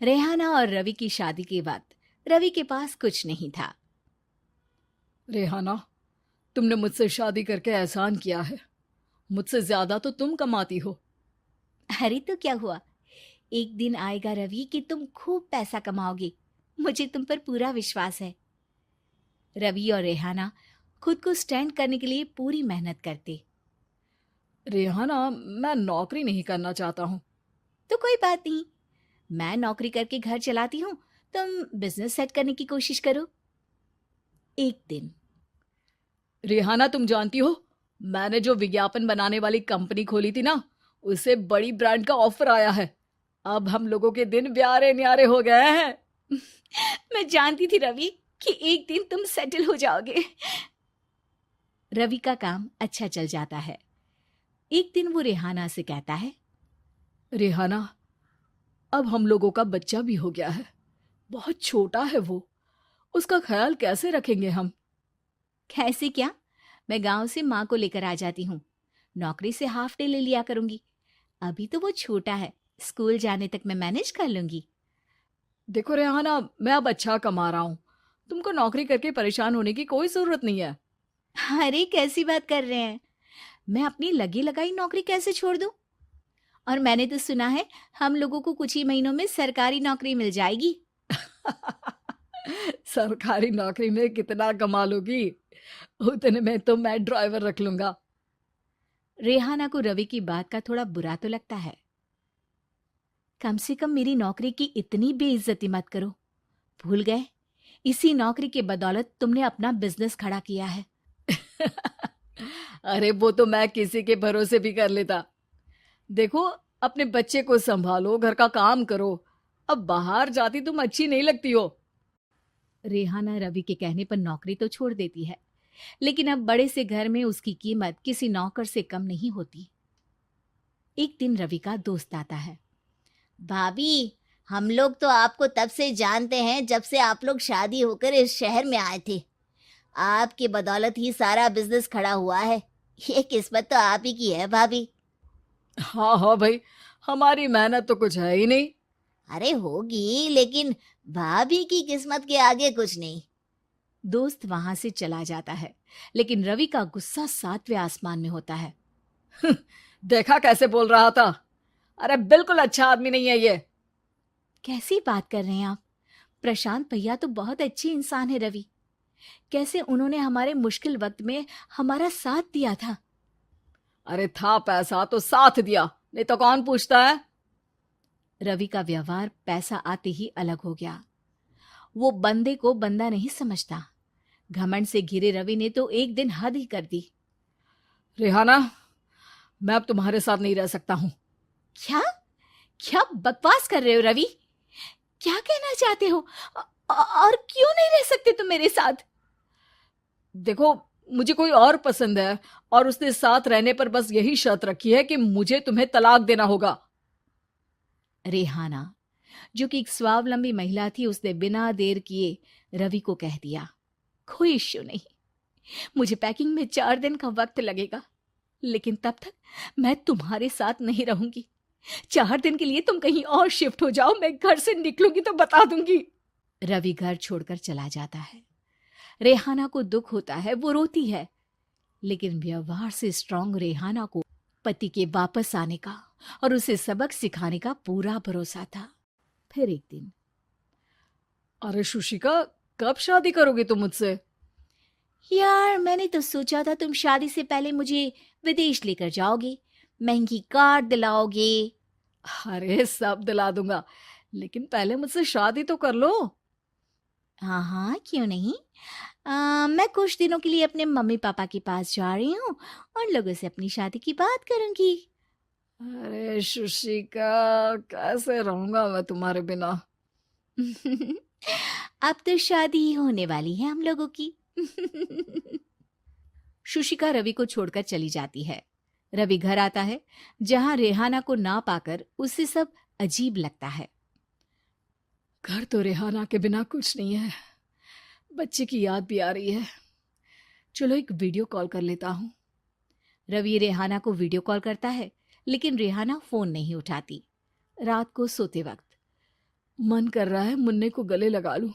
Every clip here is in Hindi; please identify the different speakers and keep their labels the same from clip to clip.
Speaker 1: रेहाना और रवि की शादी के वक्त रवि के पास कुछ नहीं था।
Speaker 2: रेहाना, तुमने मुझसे शादी करके एहसान किया है। मुझसे ज्यादा तो तुम कमाती हो।
Speaker 1: अरे तो क्या हुआ, एक दिन आएगा रवि कि तुम खूब पैसा कमाओगे। मुझे तुम पर पूरा विश्वास है। रवि और रेहाना खुद को स्टैंड करने के लिए पूरी मेहनत करते।
Speaker 2: रेहाना, मैं नौकरी नहीं करना चाहता हूँ।
Speaker 1: तो कोई बात नहीं, मैं नौकरी करके घर चलाती हूँ, तुम बिजनेस सेट करने की कोशिश करो। एक दिन
Speaker 2: रेहाना, तुम जानती हो, मैंने जो विज्ञापन बनाने वाली कंपनी खोली थी ना, उसे बड़ी ब्रांड का ऑफर आया है। अब हम लोगों के दिन ब्यारे न्यारे हो गए हैं।
Speaker 1: मैं जानती थी रवि कि एक दिन तुम सेटल हो जाओगे। रवि का काम अच्छा चल जाता है। एक दिन वो रेहाना से कहता है,
Speaker 2: रेहाना, अब हम लोगों का बच्चा भी हो गया है। बहुत छोटा है वो। उसका ख्याल कैसे रखेंगे हम?
Speaker 1: कैसे क्या, मैं गांव से माँ को लेकर आ जाती हूँ। नौकरी से हाफ डे ले लिया करूंगी। अभी तो वो छोटा है, स्कूल जाने तक मैं मैनेज कर लूंगी।
Speaker 2: देखो रेहाना, मैं अब अच्छा कमा रहा हूँ। तुमको नौकरी करके परेशान होने की कोई जरूरत नहीं है।
Speaker 1: अरे कैसी बात कर रहे हैं, मैं अपनी लगी लगाई नौकरी कैसे छोड़ दूं? और मैंने तो सुना है हम लोगों को कुछ ही महीनों में सरकारी नौकरी मिल जाएगी।
Speaker 2: सरकारी नौकरी में कितना कमा लोगी? उतने में तो मैं ड्राइवर रख लूंगा।
Speaker 1: रेहाना को रवि की बात का थोड़ा बुरा तो लगता है। कम से कम मेरी नौकरी की इतनी बेइज्जती मत करो। भूल गए, इसी नौकरी के बदौलत तुमने अपना बिजनेस खड़ा किया है।
Speaker 2: अरे वो तो मैं किसी के भरोसे भी कर लेता। देखो, अपने बच्चे को संभालो, घर का काम करो। अब बाहर जाती तुम अच्छी नहीं लगती हो।
Speaker 1: रेहाना रवि के कहने पर नौकरी तो छोड़ देती है, लेकिन अब बड़े से घर में उसकी कीमत किसी नौकर से कम नहीं होती। एक दिन रवि का दोस्त आता है। भाभी, हम लोग तो आपको तब से जानते हैं जब से आप लोग शादी होकर इस शहर में आए थे। आपकी बदौलत ही सारा बिजनेस खड़ा हुआ है। ये किस्मत तो आप ही की है भाभी।
Speaker 2: हाँ हाँ भाई, हमारी मेहनत तो कुछ है ही नहीं।
Speaker 1: अरे होगी, लेकिन भाभी की किस्मत के आगे कुछ नहीं। दोस्त वहां से चला जाता है, लेकिन रवि का गुस्सा सातवें आसमान में होता है।
Speaker 2: देखा कैसे बोल रहा था? अरे बिल्कुल अच्छा आदमी नहीं है ये।
Speaker 1: कैसी बात कर रहे हैं आप? प्रशांत भैया तो बहुत अच्छे इंसान है रवि। कैसे उन्होंने हमारे मुश्किल वक्त में हमारा साथ दिया था।
Speaker 2: अरे था पैसा तो साथ दिया, नहीं तो कौन पूछता है?
Speaker 1: रवि का व्यवहार पैसा आते ही अलग हो गया। वो बंदे को बंदा नहीं समझता। घमंड से घिरे रवि ने तो एक दिन हद ही कर दी।
Speaker 2: रेहाना, मैं अब तुम्हारे साथ नहीं रह सकता हूँ।
Speaker 1: क्या क्या बकवास कर रहे हो रवि? क्या कहना चाहते हो? और क्यों नहीं रह सकते तुम मेरे साथ?
Speaker 2: देखो, मुझे कोई और पसंद है, और उसने साथ रहने पर बस यही शर्त रखी है कि मुझे तुम्हें तलाक देना होगा।
Speaker 1: रेहाना, जो कि एक स्वावलंबी महिला थी, उसने बिना देर किए रवि को कह दिया, कोई इश्यू नहीं, मुझे पैकिंग में 4 दिन का वक्त लगेगा, लेकिन तब तक मैं तुम्हारे साथ नहीं रहूंगी। 4 दिन के लिए तुम कहीं और शिफ्ट हो जाओ, मैं घर से निकलूंगी तो बता दूंगी। रवि घर छोड़कर चला जाता है। रेहाना को दुख होता है, वो रोती है, लेकिन व्यवहार से स्ट्रांग रेहाना को पति के वापस आने का और उसे सबक सिखाने का पूरा भरोसा था। फिर एक दिन,
Speaker 2: अरे शुशिका, कब शादी करोगे तुम मुझसे?
Speaker 1: यार मैंने तो सोचा था तुम शादी से पहले मुझे विदेश लेकर जाओगे, महंगी कार दिलाओगे।
Speaker 2: अरे सब दिला दूंगा, लेकिन पहले मुझसे शादी तो कर लो।
Speaker 1: हाँ हाँ, क्यों नहीं। मैं कुछ दिनों के लिए अपने मम्मी पापा के पास जा रही हूँ और लोगों से अपनी शादी की बात करूंगी।
Speaker 2: अरे शुशिका, कैसे रहूंगा मैं तुम्हारे बिना?
Speaker 1: अब तो शादी ही होने वाली है हम लोगों की। शुशिका रवि को छोड़कर चली जाती है। रवि घर आता है, जहां रेहाना को ना पाकर उसे सब अजीब लगता है।
Speaker 2: घर तो रेहाना के बिना कुछ नहीं है। बच्चे की याद भी आ रही है। चलो एक वीडियो कॉल कर लेता हूँ।
Speaker 1: रवि रेहाना को वीडियो कॉल करता है, लेकिन रेहाना फोन नहीं उठाती। रात को सोते वक्त,
Speaker 2: मन कर रहा है मुन्ने को गले लगा लूं।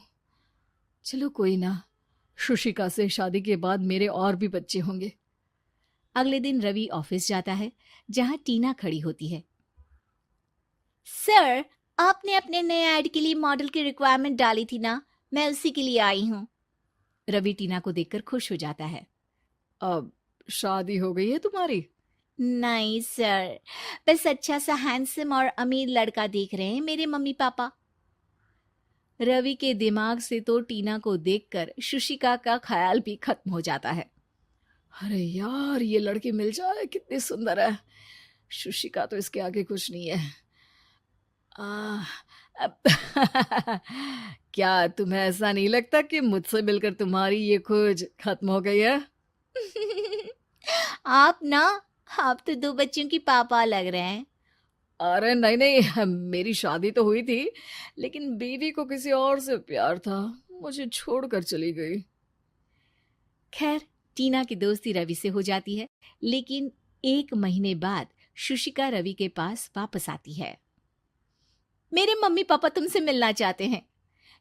Speaker 2: चलो कोई ना, शुशिका से शादी के बाद मेरे और भी बच्चे होंगे।
Speaker 1: अगले दिन रवि ऑफिस जाता है, जहां टीना खड़ी होती है। सर, आपने अपने नए ऐड के लिए मॉडल की रिक्वायरमेंट डाली थी ना, मैं उसी के लिए आई हूँ। रवि टीना को देखकर खुश हो जाता है।
Speaker 2: अब शादी हो गई है तुम्हारी?
Speaker 1: नहीं सर, बस अच्छा सा हैंडसम और अमीर लड़का देख रहे हैं मेरे मम्मी पापा। रवि के दिमाग से तो टीना को देखकर शुशिका का ख्याल भी खत्म हो जाता है।
Speaker 2: अरे यार, ये लड़की मिल जाए कितनी सुंदर है। शुशिका तो इसके आगे कुछ नहीं है। आ, अब क्या तुम्हें ऐसा नहीं लगता कि मुझसे मिलकर तुम्हारी ये खोज खत्म हो गई है?
Speaker 1: आप ना, आप तो 2 बच्चों की पापा लग रहे हैं।
Speaker 2: अरे नहीं नहीं, मेरी शादी तो हुई थी, लेकिन बीवी को किसी और से प्यार था, मुझे छोड़कर चली गई।
Speaker 1: खैर, टीना की दोस्ती रवि से हो जाती है, लेकिन 1 महीने बाद शुशिका रवि के पास वापस आती है। मेरे मम्मी पापा तुमसे मिलना चाहते हैं,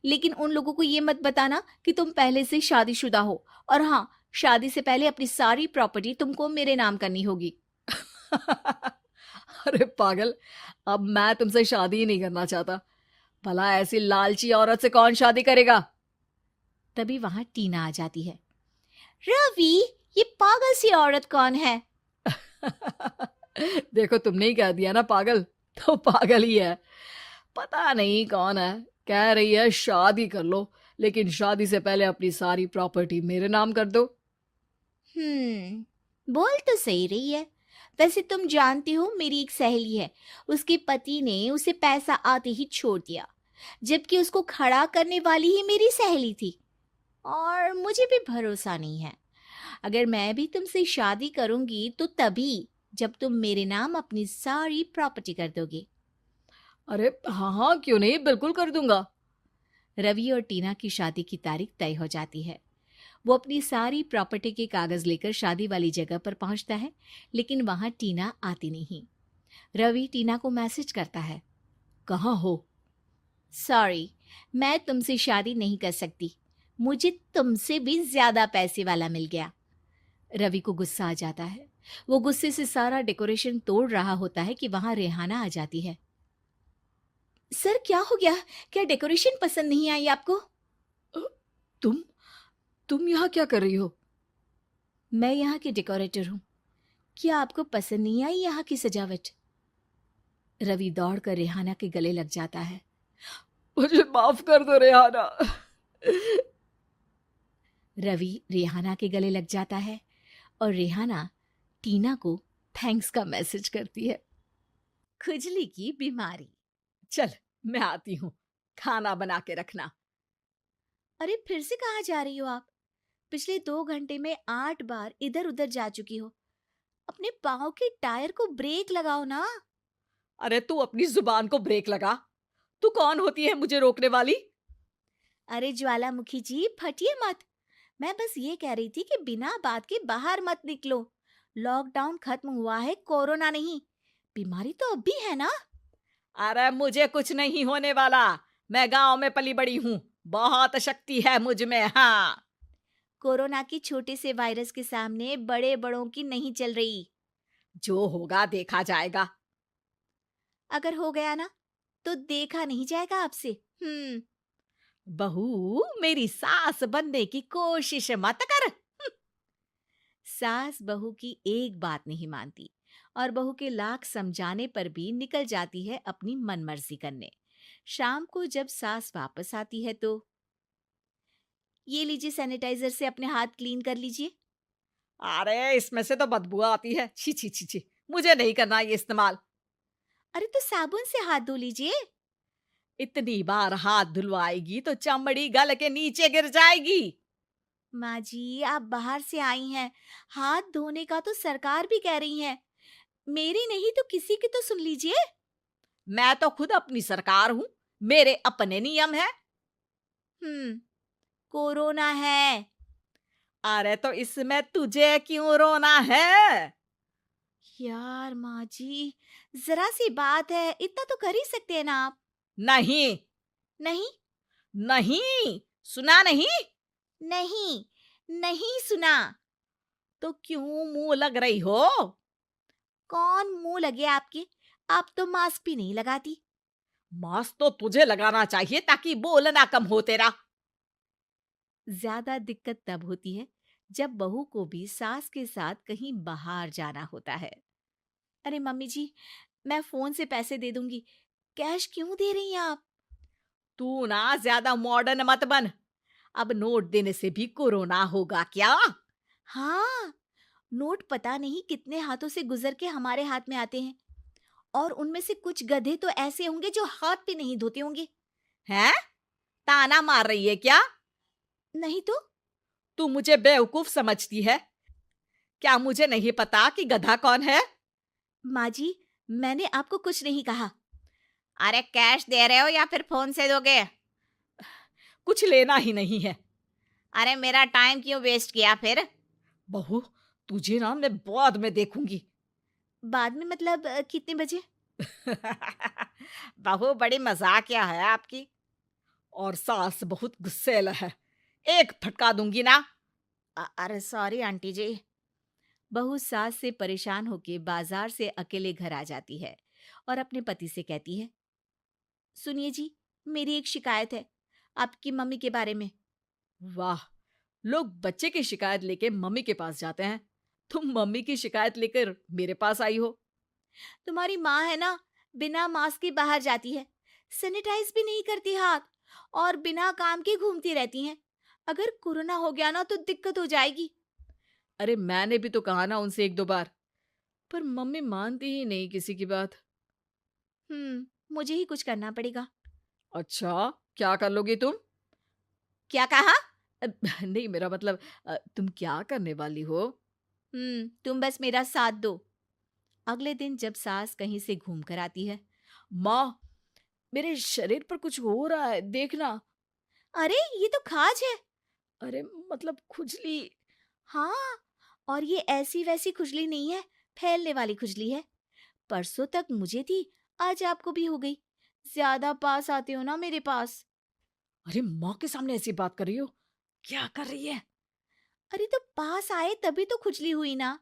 Speaker 1: लेकिन उन लोगों को ये मत बताना कि तुम पहले से शादीशुदा हो, और हाँ, शादी से पहले अपनी सारी प्रॉपर्टी तुमको मेरे नाम करनी होगी।
Speaker 2: अरे पागल, अब मैं तुमसे शादी ही नहीं करना चाहता। भला ऐसी लालची औरत से कौन शादी करेगा?
Speaker 1: तभी वहां टीना आ जाती है। रवि, ये पागल सी औरत कौन है?
Speaker 2: देखो, तुमने ही कह दिया ना पागल, तो पागल ही है। पता नहीं कौन है, कह रही है शादी कर लो, लेकिन शादी से पहले अपनी सारी प्रॉपर्टी मेरे नाम कर दो।
Speaker 1: बोल तो सही रही है। वैसे तुम जानती हो, मेरी एक सहेली है, उसके पति ने उसे पैसा आते ही छोड़ दिया, जबकि उसको खड़ा करने वाली ही मेरी सहेली थी। और मुझे भी भरोसा नहीं है। अगर मैं भी तुमसे शादी करूंगी तो तभी, जब तुम मेरे नाम अपनी सारी प्रॉपर्टी कर दोगे।
Speaker 2: अरे हाँ हाँ, क्यों नहीं, बिल्कुल कर दूंगा।
Speaker 1: रवि और टीना की शादी की तारीख तय हो जाती है। वो अपनी सारी प्रॉपर्टी के कागज लेकर शादी वाली जगह पर पहुंचता है, लेकिन वहां टीना आती नहीं। रवि टीना को मैसेज करता है।
Speaker 2: कहाँ हो?
Speaker 1: सॉरी, मैं तुमसे शादी नहीं कर सकती, मुझे तुमसे भी ज्यादा पैसे वाला मिल गया। रवि को गुस्सा आ जाता है। वो गुस्से से सारा डेकोरेशन तोड़ रहा होता है कि वहां रेहाना आ जाती है। सर, क्या हो गया? क्या डेकोरेशन पसंद नहीं आई आपको?
Speaker 2: अ, तुम यहाँ क्या कर रही हो?
Speaker 1: मैं यहाँ की डेकोरेटर हूँ। क्या आपको पसंद नहीं आई यहाँ की सजावट? रवि दौड़कर रेहाना के गले लग जाता है।
Speaker 2: मुझे माफ कर दो रेहाना।
Speaker 1: रवि रेहाना के गले लग जाता है और रेहाना टीना को थैंक्स का मैसेज करती है। खुजली की बीमारी।
Speaker 2: चल, मैं आती हूँ, खाना बना के रखना।
Speaker 1: अरे, फिर से कहाँ जा रही हो आप? पिछले 2 घंटे में 8 बार इधर उधर जा चुकी हो। अपने पाँव के टायर को ब्रेक लगाओ ना।
Speaker 2: अरे तू अपनी जुबान को ब्रेक लगा। तू कौन होती है मुझे रोकने वाली?
Speaker 1: अरे ज्वालामुखी जी, फटिए मत। मैं बस ये कह रही थी कि बिना बात के बाहर मत निकलो। लॉकडाउन खत्म हुआ है, कोरोना नहीं। बीमारी तो अब भी है ना।
Speaker 2: अरे मुझे कुछ नहीं होने वाला, मैं गांव में पली बड़ी हूँ, बहुत शक्ति है मुझ में। हाँ,
Speaker 1: कोरोना की छोटे से वायरस के सामने बड़े बड़ों की नहीं चल रही।
Speaker 2: जो होगा देखा जाएगा।
Speaker 1: अगर हो गया ना, तो देखा नहीं जाएगा आपसे।
Speaker 2: बहू, मेरी सास बनने की कोशिश मत कर।
Speaker 1: सास बहू की एक बात नहीं मानती, और बहू के लाख समझाने पर भी निकल जाती है अपनी मनमर्जी करने। शाम को जब सास वापस आती है तो, ये लीजिए, सैनिटाइजर से अपने हाथ क्लीन कर लीजिए।
Speaker 2: अरे इसमें से तो बदबू आती है, छी छी छी छी, मुझे नहीं करना ये इस्तेमाल।
Speaker 1: अरे तो साबुन से हाथ धो लीजिए।
Speaker 2: इतनी बार हाथ धुलवाएगी तो चमड़ी गल के नीचे गिर जाएगी।
Speaker 1: माँ जी, आप बाहर से आई हैं, हाथ धोने का तो सरकार भी कह रही है। मेरी नहीं तो किसी की तो सुन लीजिए।
Speaker 2: मैं तो खुद अपनी सरकार हूँ, मेरे अपने नियम है।
Speaker 1: कोरोना है।
Speaker 2: अरे तो इसमें तुझे क्यों रोना है?
Speaker 1: यार माँ जी, जरा सी बात है, इतना तो कर ही सकते हैं ना आप।
Speaker 2: नहीं,
Speaker 1: नहीं,
Speaker 2: नहीं सुना नहीं?
Speaker 1: नहीं, नहीं सुना।
Speaker 2: तो क्यों मुंह लग रही हो?
Speaker 1: कौन मुंह लगे आपके? आप तो मास्क भी नहीं लगाती।
Speaker 2: मास्क तो तुझे लगाना चाहिए ताकि बोलना कम हो तेरा।
Speaker 1: ज्यादा दिक्कत तब होती है जब बहू को भी सास के साथ कहीं बाहर जाना होता है। अरे मम्मी जी, मैं फोन से पैसे दे दूंगी, कैश क्यों दे रही हैं आप?
Speaker 2: तू ना ज्यादा मॉडर्न मत बन। अब नोट देने से भी कोरोना होगा क्या?
Speaker 1: हाँ, नोट पता नहीं कितने हाथों से गुजर के हमारे हाथ में आते हैं, और उनमें से कुछ गधे तो ऐसे होंगे जो हाथ भी नहीं धोते होंगे।
Speaker 2: हैं? ताना मार रही है क्या?
Speaker 1: नहीं तो।
Speaker 2: तू मुझे बेवकूफ समझती है? क्या मुझे नहीं पता कि गधा कौन है?
Speaker 1: माँ जी, मैंने आपको कुछ नहीं कहा।
Speaker 2: अरे कैश दे रहे हो या फिर फोन से दोगे? कुछ लेना ही नहीं है।
Speaker 1: अरे मेरा टाइम क्यों वेस्ट किया फिर?
Speaker 2: बहू, तुझे ना मैं बाद में देखूंगी।
Speaker 1: बाद में मतलब कितने बजे?
Speaker 2: बहू बड़ी मजाकिया है आपकी। और सास बहुत गुस्सैल है, एक फटका दूंगी ना।
Speaker 1: अरे सॉरी आंटी जी। बहू सास से परेशान होके बाजार से अकेले घर आ जाती है और अपने पति से कहती है, सुनिए जी, मेरी एक शिकायत है आपकी मम्मी के बारे में।
Speaker 2: वाह, लोग बच्चे की शिकायत लेके मम्मी के पास जाते हैं, तुम मम्मी की शिकायत लेकर मेरे पास आई हो।
Speaker 1: तुम्हारी माँ है ना, बिना मास्क के बाहर जाती है, सैनिटाइज भी नहीं करती हाथ, और बिना काम के घूमती रहती हैं। अगर कोरोना हो गया ना तो दिक्कत हो जाएगी।
Speaker 2: अरे मैंने भी तो कहा ना उनसे एक दो बार, पर मम्मी मानती ही नहीं किसी की बात।
Speaker 1: मुझे ही कुछ करना पड़ेगा।
Speaker 2: अच्छा, क्या कर लोगी तुम?
Speaker 1: क्या कहा?
Speaker 2: नहीं, मेरा मतलब तुम क्या करने वाली हो?
Speaker 1: तुम बस मेरा साथ दो। अगले दिन जब सास कहीं से घूम कर आती है,
Speaker 2: माँ, मेरे शरीर पर कुछ हो रहा है, देखना।
Speaker 1: अरे ये तो खाज है।
Speaker 2: अरे मतलब खुजली।
Speaker 1: हाँ, और ये ऐसी वैसी खुजली नहीं है, फैलने वाली खुजली है। परसों तक मुझे थी, आज आपको भी हो गई। ज्यादा पास आते हो ना मेरे पास।
Speaker 2: अरे माँ के सामने ऐसी बात कर रही हो? क्या कर रही है?
Speaker 1: अरे तो पास आए तभी तो खुजली हुई ना।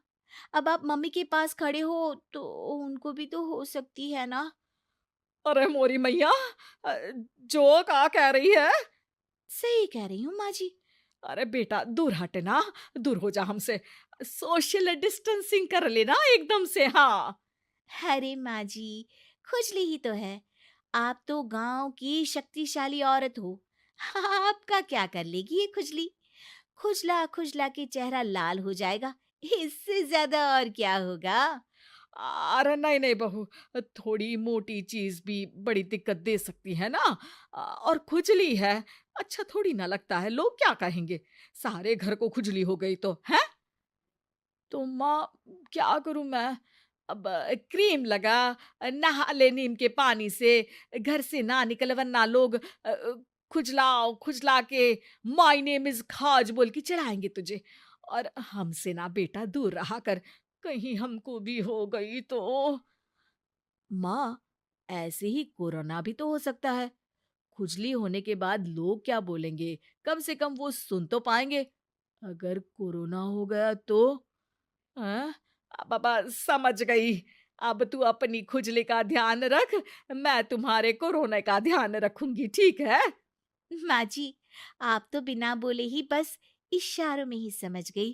Speaker 1: अब आप मम्मी के पास खड़े हो तो उनको भी तो हो सकती है ना।
Speaker 2: अरे मोरी मैया, अ, जो का कह रही है?
Speaker 1: सही कह रही हूँ माँ जी।
Speaker 2: अरे बेटा दूर हट ना, दूर हो जा हमसे। सोशल डिस्टेंसिंग कर लेना एकदम से। हाँ।
Speaker 1: अरे माँ जी, खुजली ही तो है। आप तो गांव की शक्तिशाली औरत हो। आपका क्या कर लेगी ये खुजली? खुजला खुजला के चेहरा लाल हो जाएगा, इससे ज्यादा और क्या होगा?
Speaker 2: अरे नहीं नहीं बहू, थोड़ी मोटी चीज भी बड़ी दिक्कत दे सकती है ना। और खुजली है, अच्छा थोड़ी ना लगता है, लोग क्या कहेंगे सारे घर को खुजली हो गई तो है। तो माँ, क्या करूं मैं? अब क्रीम लगा, नहा ले नीम के पानी से, घर से ना निकल वरना लोग खुजलाओ खुजला के माय नेम इज खाज बोल के चढ़ाएंगे तुझे। और हमसे ना बेटा दूर रहा कर, कहीं हमको भी हो गई तो। माँ, ऐसे ही कोरोना भी तो हो सकता है। खुजली होने के बाद लोग क्या बोलेंगे, कम से कम वो सुन तो पाएंगे। अगर कोरोना हो गया तो? हाँ, बाबा समझ गई। अब तू अपनी खुजली का ध्यान रख, मैं तुम्हारे कोरोना का ध्यान रखूंगी, ठीक है?
Speaker 1: माँ जी, आप तो बिना बोले ही बस इशारों में ही समझ गई।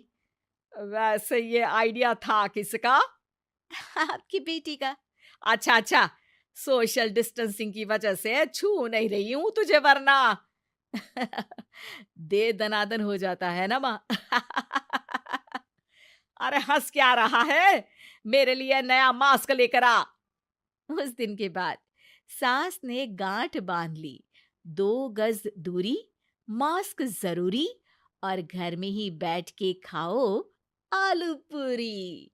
Speaker 2: वैसे ये आइडिया था किसका?
Speaker 1: आपकी बेटी का।
Speaker 2: अच्छा अच्छा, सोशल डिस्टेंसिंग की वजह से छू नहीं रही हूं तुझे वरना। दे दनादन हो जाता है ना माँ। अरे हंस क्या रहा है? मेरे लिए नया मास्क लेकर आ।
Speaker 1: उस दिन के बाद सास ने गांठ बांध ली, 2 गज दूरी, मास्क जरूरी, और घर में ही बैठ के खाओ आलू पूरी।